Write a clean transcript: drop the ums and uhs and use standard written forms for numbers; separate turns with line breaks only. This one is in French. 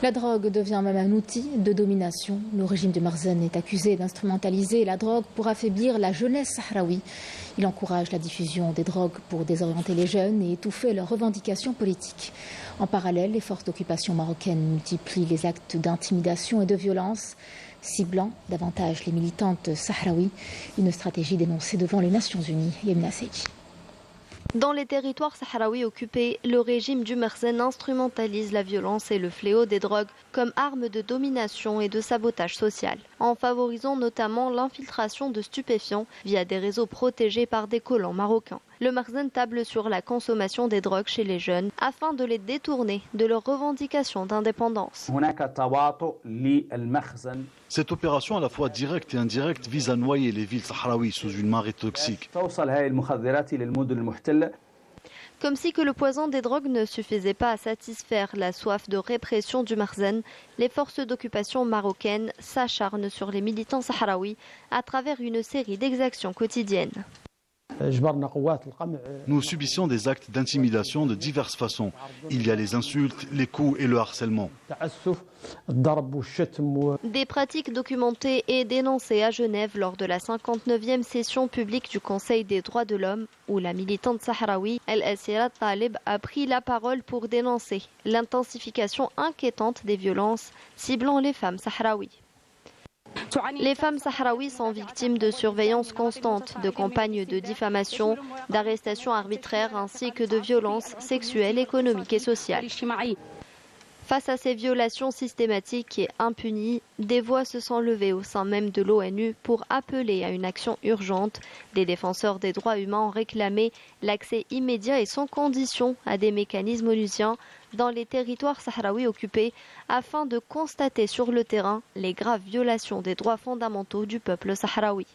La drogue devient même un outil de domination. Le régime de Merzenne est accusé d'instrumentaliser la drogue pour affaiblir la jeunesse sahraoui. Il encourage la diffusion des drogues pour désorienter les jeunes et étouffer leurs revendications politiques. En parallèle, les forces d'occupation marocaines multiplient les actes d'intimidation et de violence, ciblant davantage les militantes sahraouies. Une stratégie dénoncée devant les Nations Unies. Yemina Seydji.
Dans les territoires sahraouis occupés, le régime du Merzenne instrumentalise la violence et le fléau des drogues comme arme de domination et de sabotage social, en favorisant notamment l'infiltration de stupéfiants via des réseaux protégés par des colons marocains. Le Merzenne table sur la consommation des drogues chez les jeunes afin de les détourner de leurs revendications d'indépendance.
Cette opération à la fois directe et indirecte vise à noyer les villes sahraouies sous une marée toxique.
Comme si que le poison des drogues ne suffisait pas à satisfaire la soif de répression du Merzenne, les forces d'occupation marocaines s'acharnent sur les militants sahraouis à travers une série d'exactions quotidiennes.
Nous subissons des actes d'intimidation de diverses façons. Il y a les insultes, les coups et le harcèlement.
Des pratiques documentées et dénoncées à Genève lors de la 59e session publique du Conseil des droits de l'homme, où la militante sahraoui El-Assira Taleb a pris la parole pour dénoncer l'intensification inquiétante des violences ciblant les femmes sahraouies. Les femmes sahraouies sont victimes de surveillance constante, de campagnes de diffamation, d'arrestations arbitraires ainsi que de violences sexuelles, économiques et sociales. Face à ces violations systématiques et impunies, des voix se sont levées au sein même de l'ONU pour appeler à une action urgente. Des défenseurs des droits humains ont réclamé l'accès immédiat et sans condition à des mécanismes onusiens dans les territoires sahraouis occupés afin de constater sur le terrain les graves violations des droits fondamentaux du peuple sahraoui.